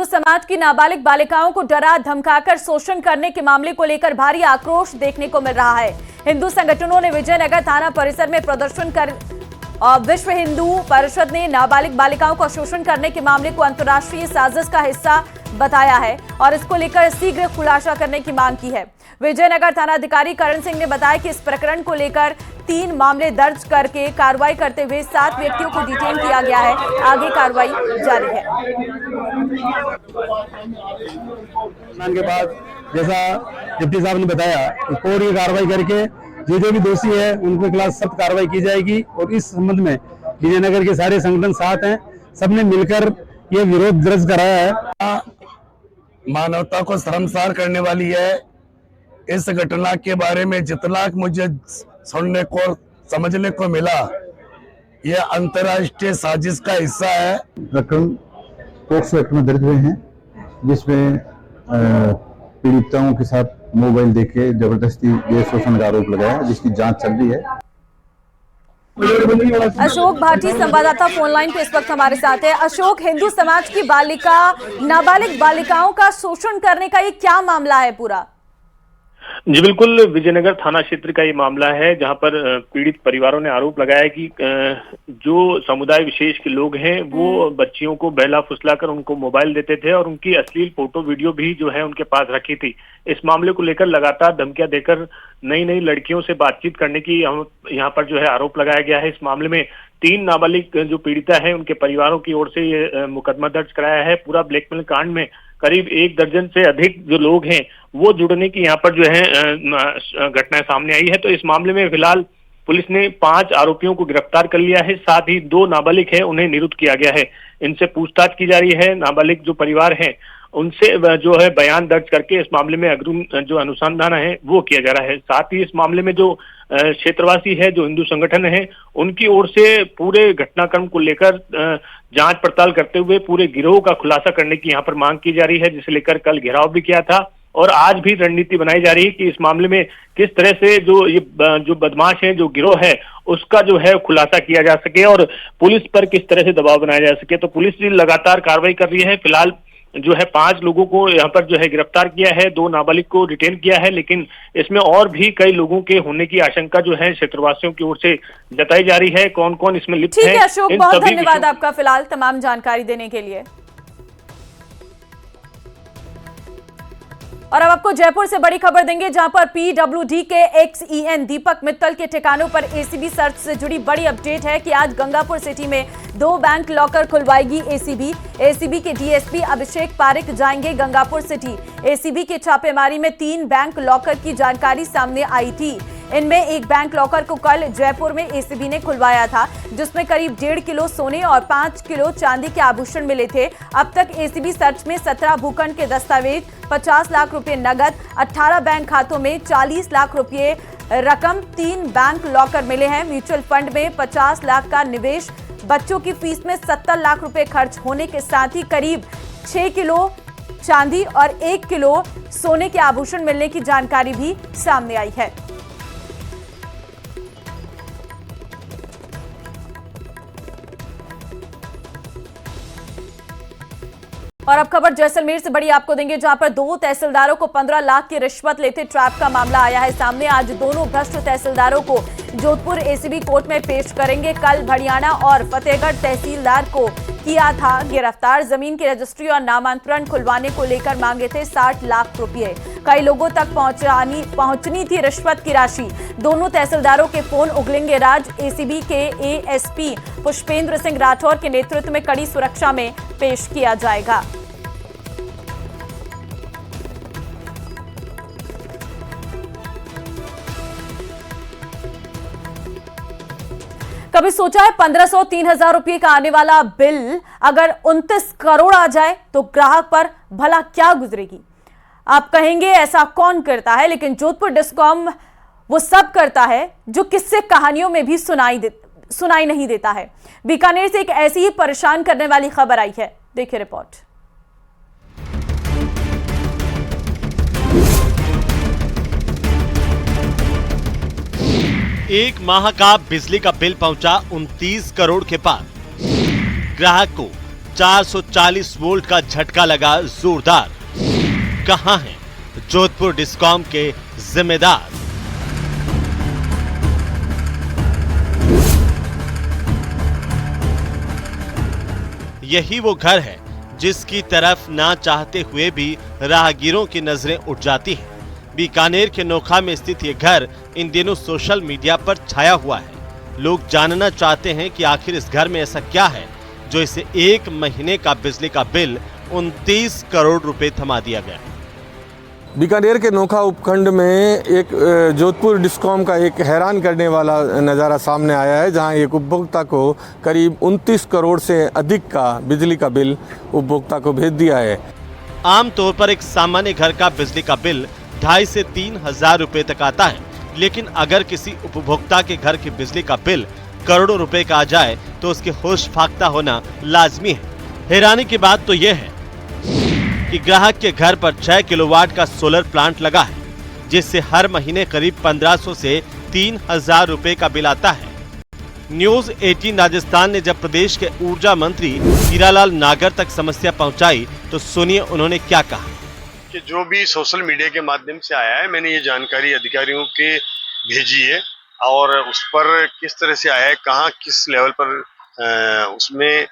हिंदू समाज की नाबालिग बालिकाओं को डरा धमकाकर शोषण करने के मामले को लेकर भारी आक्रोश देखने को मिल रहा है। हिंदू संगठनों ने विजयनगर थाना परिसर में प्रदर्शन कर विश्व हिंदू परिषद ने नाबालिग बालिकाओं का शोषण करने के मामले को अंतर्राष्ट्रीय साजिश का हिस्सा बताया है और इसको लेकर शीघ्र खुलासा करने की मांग की है। विजयनगर थाना अधिकारी करण सिंह ने बताया कि इस प्रकरण को लेकर 3 मामले दर्ज करके कार्रवाई करते हुए 7 व्यक्तियों को डिटेन किया गया है। आगे कार्रवाई जारी है। के बाद जैसा डिप्टी साहब ने बताया कि कोर्ट की कार्रवाई करके जो भी दोषी है उनके खिलाफ सख्त कार्रवाई की जाएगी और इस संबंध में विजयनगर के सारे संगठन साथ हैं। सबने मिलकर ये विरोध दर्ज कराया है। मानवता को शर्मसार करने वाली है। इस घटना के बारे में जितना मुझे सुनने को समझने को मिला, यह अंतर्राष्ट्रीय साजिश का हिस्सा है। प्रकरण पॉक्सो एक्ट में दर्ज हुए हैं जिसमें पीड़िताओं के साथ मोबाइल देके जबरदस्ती गैर शोषण का आरोप लगाया, जिसकी जांच चल रही है। अशोक भाटी संवाददाता फोन लाइन पे इस वक्त हमारे साथ है। अशोक, हिंदू समाज की नाबालिग बालिकाओं का शोषण करने का ये क्या मामला है पूरा? जी बिल्कुल, विजयनगर थाना क्षेत्र का ये मामला है जहां पर पीड़ित परिवारों ने आरोप लगाया कि जो समुदाय विशेष के लोग हैं वो बच्चियों को बहला फुसलाकर उनको मोबाइल देते थे और उनकी अश्लील फोटो वीडियो भी जो है उनके पास रखी थी। इस मामले को लेकर लगातार धमकियां देकर नई नई लड़कियों से बातचीत करने की यहाँ पर जो है आरोप लगाया गया है। इस मामले में 3 नाबालिग जो पीड़िता है उनके परिवारों की ओर से ये मुकदमा दर्ज कराया है। पूरा ब्लैकमेल कांड में करीब 1 दर्जन से अधिक जो लोग हैं वो जुड़ने की यहाँ पर जो है घटनाएं सामने आई है। तो इस मामले में फिलहाल पुलिस ने 5 आरोपियों को गिरफ्तार कर लिया है। साथ ही 2 नाबालिग है उन्हें निरुद्ध किया गया है। इनसे पूछताछ की जा रही है। नाबालिग जो परिवार है उनसे जो है बयान दर्ज करके इस मामले में अग्रिम जो अनुसंधान है वो किया जा रहा है। साथ ही इस मामले में जो क्षेत्रवासी है, जो हिंदू संगठन है, उनकी ओर से पूरे घटनाक्रम को लेकर जांच पड़ताल करते हुए पूरे गिरोह का खुलासा करने की यहाँ पर मांग की जा रही है, जिसे लेकर कल घेराव भी किया था और आज भी रणनीति बनाई जा रही है कि इस मामले में किस तरह से जो बदमाश है, जो गिरोह है, उसका जो है खुलासा किया जा सके और पुलिस पर किस तरह से दबाव बनाया जा सके। तो पुलिस भी लगातार कार्रवाई कर रही है। फिलहाल जो है 5 लोगों को यहाँ पर जो है गिरफ्तार किया है, 2 नाबालिग को डिटेन किया है, लेकिन इसमें और भी कई लोगों के होने की आशंका जो है क्षेत्रवासियों की ओर से जताई जा रही है। कौन कौन इसमें लिप्त है? ठीक है अशोक, बहुत धन्यवाद आपका फिलहाल तमाम जानकारी देने के लिए। और अब आपको जयपुर से बड़ी खबर देंगे जहां पर पीडब्ल्यूडी के एक्सईएन दीपक मित्तल के ठिकानों पर एसीबी सर्च से जुड़ी बड़ी अपडेट है कि आज गंगापुर सिटी में 2 बैंक लॉकर खुलवाएगी एसीबी के डीएसपी अभिषेक पारिक जाएंगे गंगापुर सिटी। एसीबी के छापेमारी में 3 बैंक लॉकर की जानकारी सामने आई थी। इनमें एक बैंक लॉकर को कल जयपुर में एसीबी ने खुलवाया था, जिसमें करीब 1.5 किलो सोने और 5 किलो चांदी के आभूषण मिले थे। अब तक एसीबी सर्च में 17 भूखंड के दस्तावेज, 50 लाख रुपए नगद, 18 बैंक खातों में 40 लाख रुपए रकम, 3 बैंक लॉकर मिले हैं। म्यूचुअल फंड में 50 लाख का निवेश, बच्चों की फीस में 70 लाख रुपए खर्च होने के साथ ही करीब 6 किलो चांदी और 1 किलो सोने के आभूषण मिलने की जानकारी भी सामने आई है। और अब खबर जैसलमेर से बड़ी आपको देंगे जहां पर 2 तहसीलदारों को 15 लाख की रिश्वत लेते ट्रैप का मामला आया है सामने। आज दोनों भ्रष्ट तहसीलदारों को जोधपुर एसीबी कोर्ट में पेश करेंगे। कल भड़ियाना और फतेहगढ़ तहसीलदार को किया था गिरफ्तार। जमीन की रजिस्ट्री और नामांतरण खुलवाने को लेकर मांगे थे 60 लाख रुपए। कई लोगों तक पहुंचनी थी रिश्वत की राशि। दोनों तहसीलदारों के फोन उगलेंगे राज। एसीबी के एएसपी पुष्पेंद्र सिंह राठौर के नेतृत्व में कड़ी सुरक्षा में पेश किया जाएगा। कभी सोचा है 1500-3000 रुपए का आने वाला बिल अगर 29 करोड़ आ जाए तो ग्राहक पर भला क्या गुजरेगी? आप कहेंगे ऐसा कौन करता है, लेकिन जोधपुर डिस्कॉम वो सब करता है जो किस्से कहानियों में भी सुनाई नहीं देता है। बीकानेर से एक ऐसी ही परेशान करने वाली खबर आई है, देखिए रिपोर्ट। एक माह का बिजली का बिल पहुंचा 29 करोड़ के पार। ग्राहक को 440 वोल्ट का झटका लगा जोरदार। कहां हैं जोधपुर डिस्कॉम के जिम्मेदार? यही वो घर है जिसकी तरफ ना चाहते हुए भी राहगीरों की नजरें उठ जाती हैं। बीकानेर के नोखा में स्थित ये घर इन दिनों सोशल मीडिया पर छाया हुआ है। लोग जानना चाहते हैं कि आखिर इस घर में ऐसा क्या है जो इसे 1 महीने का बिजली का बिल 29 करोड़ रुपए थमा दिया गया। बीकानेर के नोखा उपखंड में एक जोधपुर डिस्कॉम का एक हैरान करने वाला नज़ारा सामने आया है, जहां एक उपभोक्ता को करीब 29 करोड़ से अधिक का बिजली का बिल उपभोक्ता को भेज दिया है। आमतौर पर एक सामान्य घर का बिजली का बिल 2,500 से 3,000 रुपए तक आता है, लेकिन अगर किसी उपभोक्ता के घर की बिजली का बिल करोड़ों रुपए का आ जाए तो उसके होश फाख्ता होना लाजमी है। हैरानी की बात तो यह है कि ग्राहक के घर पर 6 किलोवाट का सोलर प्लांट लगा है, जिससे हर महीने करीब 1500 से 3,000 रुपए का बिल आता है। न्यूज 18 राजस्थान ने जब प्रदेश के ऊर्जा मंत्री हीरालाल नागर तक समस्या पहुंचाई तो सुनिए उन्होंने क्या कहा। कि जो भी सोशल मीडिया के माध्यम से आया है, मैंने ये जानकारी अधिकारियों के भेजी है और उस पर किस तरह से आया है, कहाँ किस लेवल पर उसमें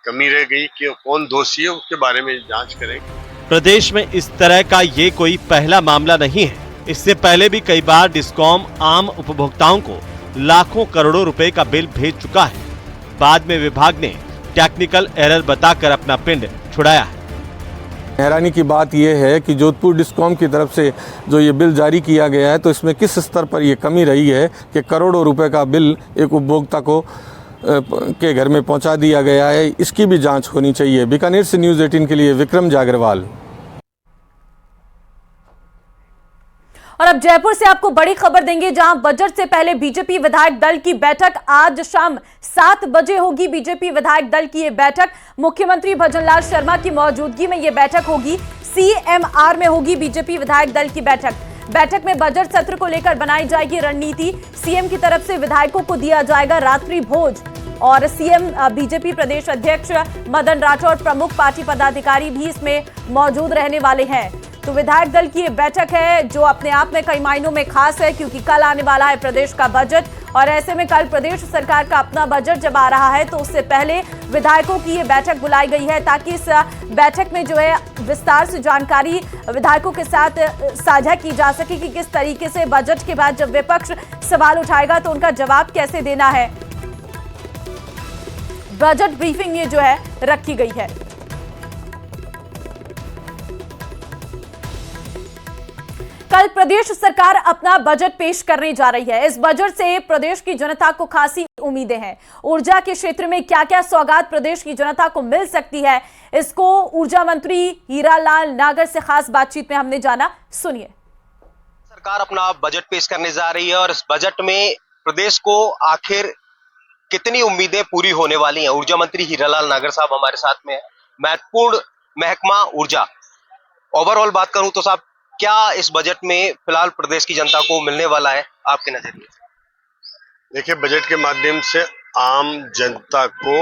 कमी रह गई, कि कौन दोषी है, उसके बारे में जांच करेंगे। प्रदेश में इस तरह का ये कोई पहला मामला नहीं है। इससे पहले भी कई बार डिस्कॉम आम उपभोक्ताओं को लाखों करोड़ों रुपए का बिल भेज चुका है। बाद में विभाग ने टेक्निकल एरर बताकर अपना पिंड छुड़ाया है। हैरानी की बात यह है कि जोधपुर डिस्कॉम की तरफ से जो ये बिल जारी किया गया है, तो इसमें किस स्तर पर ये कमी रही है कि करोड़ों रुपए का बिल एक उपभोक्ता को के घर में पहुंचा दिया गया है, इसकी भी जांच होनी चाहिए। बीकानेर से न्यूज 18 के लिए विक्रम जागरवाल। और अब जयपुर से आपको बड़ी खबर देंगे, जहां बजट से पहले बीजेपी विधायक दल की बैठक आज शाम 7 बजे होगी। बीजेपी विधायक दल की ये बैठक मुख्यमंत्री भजनलाल शर्मा की मौजूदगी में ये बैठक होगी। CMR में होगी बीजेपी विधायक दल की बैठक में बजट सत्र को लेकर बनाई जाएगी रणनीति। सीएम की तरफ से विधायकों को दिया जाएगा रात्रि भोज और सीएम बीजेपी प्रदेश अध्यक्ष मदन राठौर प्रमुख पार्टी पदाधिकारी भी इसमें मौजूद रहने वाले हैं। तो विधायक दल की ये बैठक है जो अपने आप में कई मायनों में खास है, क्योंकि कल आने वाला है प्रदेश का बजट और ऐसे में कल प्रदेश सरकार का अपना बजट जब आ रहा है तो उससे पहले विधायकों की ये बैठक बुलाई गई है, ताकि इस बैठक में जो है विस्तार से जानकारी विधायकों के साथ साझा की जा सके कि किस तरीके से बजट के बाद जब विपक्ष सवाल उठाएगा तो उनका जवाब कैसे देना है। बजट ब्रीफिंग ये जो है रखी गई है। कल प्रदेश सरकार अपना बजट पेश करने जा रही है। इस बजट से प्रदेश की जनता को खासी उम्मीदें हैं। ऊर्जा के क्षेत्र में क्या क्या सौगात प्रदेश की जनता को मिल सकती है, इसको ऊर्जा मंत्री हीरालाल नागर से खास बातचीत में हमने जाना। सुनिए। सरकार अपना बजट पेश करने जा रही है और इस बजट में प्रदेश को आखिर कितनी उम्मीदें पूरी होने वाली हैं। ऊर्जा मंत्री हीरालाल नागर साहब हमारे साथ में है। महत्वपूर्ण महकमा ऊर्जा, ओवरऑल बात करूं तो साहब क्या इस बजट में फिलहाल प्रदेश की जनता को मिलने वाला है आपके नजरिए? देखिए, बजट के माध्यम से आम जनता को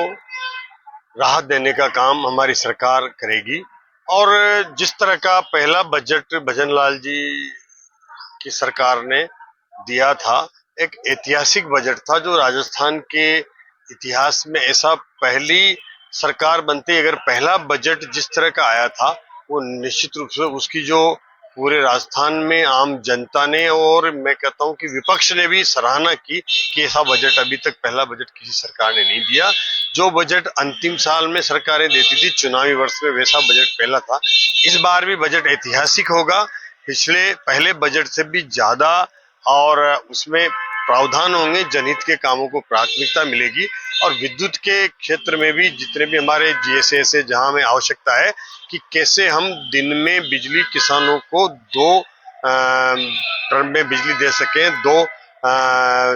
राहत देने का काम हमारी सरकार करेगी और जिस तरह का पहला बजट भजनलाल जी की सरकार ने दिया था, एक ऐतिहासिक बजट था जो राजस्थान के इतिहास में ऐसा पहली सरकार बनती, अगर पहला बजट जिस तरह का आया था वो निश्चित रूप से उसकी जो पूरे राजस्थान में आम जनता ने और मैं कहता हूं कि विपक्ष ने भी सराहना की कि ऐसा बजट अभी तक पहला बजट किसी सरकार ने नहीं दिया। जो बजट अंतिम साल में सरकारें देती थी चुनावी वर्ष में, वैसा बजट पहला था। इस बार भी बजट ऐतिहासिक होगा, पिछले पहले बजट से भी ज्यादा, और उसमें प्रावधान होंगे, जनहित के कामों को प्राथमिकता मिलेगी और विद्युत के क्षेत्र में भी जितने भी हमारे GSS है, जहां हमें आवश्यकता है कि कैसे हम दिन में बिजली किसानों को 2 टर्म में बिजली दे सकें, 2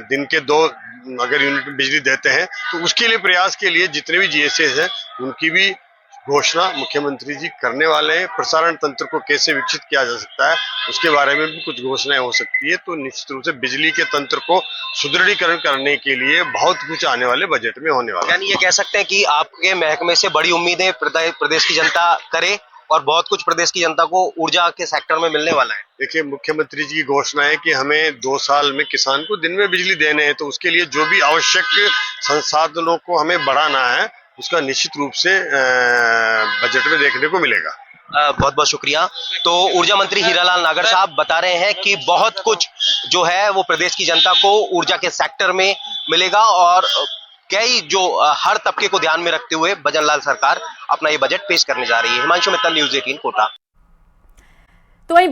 दिन के 2 अगर यूनिट बिजली देते हैं तो उसके लिए प्रयास के लिए जितने भी GSS हैं उनकी भी घोषणा मुख्यमंत्री जी करने वाले हैं। प्रसारण तंत्र को कैसे विकसित किया जा सकता है उसके बारे में भी कुछ घोषणाएं हो सकती है। तो निश्चित रूप से बिजली के तंत्र को सुदृढ़ीकरण करने के लिए बहुत कुछ आने वाले बजट में होने वाला है। यानी ये कह सकते हैं कि आपके महकमे से बड़ी उम्मीदें प्रदेश की जनता करे और बहुत कुछ प्रदेश की जनता को ऊर्जा के सेक्टर में मिलने वाला है। देखिए, मुख्यमंत्री जी की घोषणा है कि हमें 2 साल में किसान को दिन में बिजली देने हैं, तो उसके लिए जो भी आवश्यक संसाधनों को हमें बढ़ाना है उसका निश्चित रूप से बजट में देखने को मिलेगा। बहुत बहुत शुक्रिया। तो ऊर्जा मंत्री हीरालाल नागर साहब बता रहे हैं कि बहुत कुछ जो है वो प्रदेश की जनता को ऊर्जा के सेक्टर में मिलेगा और कई जो हर तबके को ध्यान में रखते हुए भजनलाल सरकार अपना ये बजट पेश करने जा रही है। हिमांशु मित्तल, न्यूज़ 18 कोटा। तो वहीं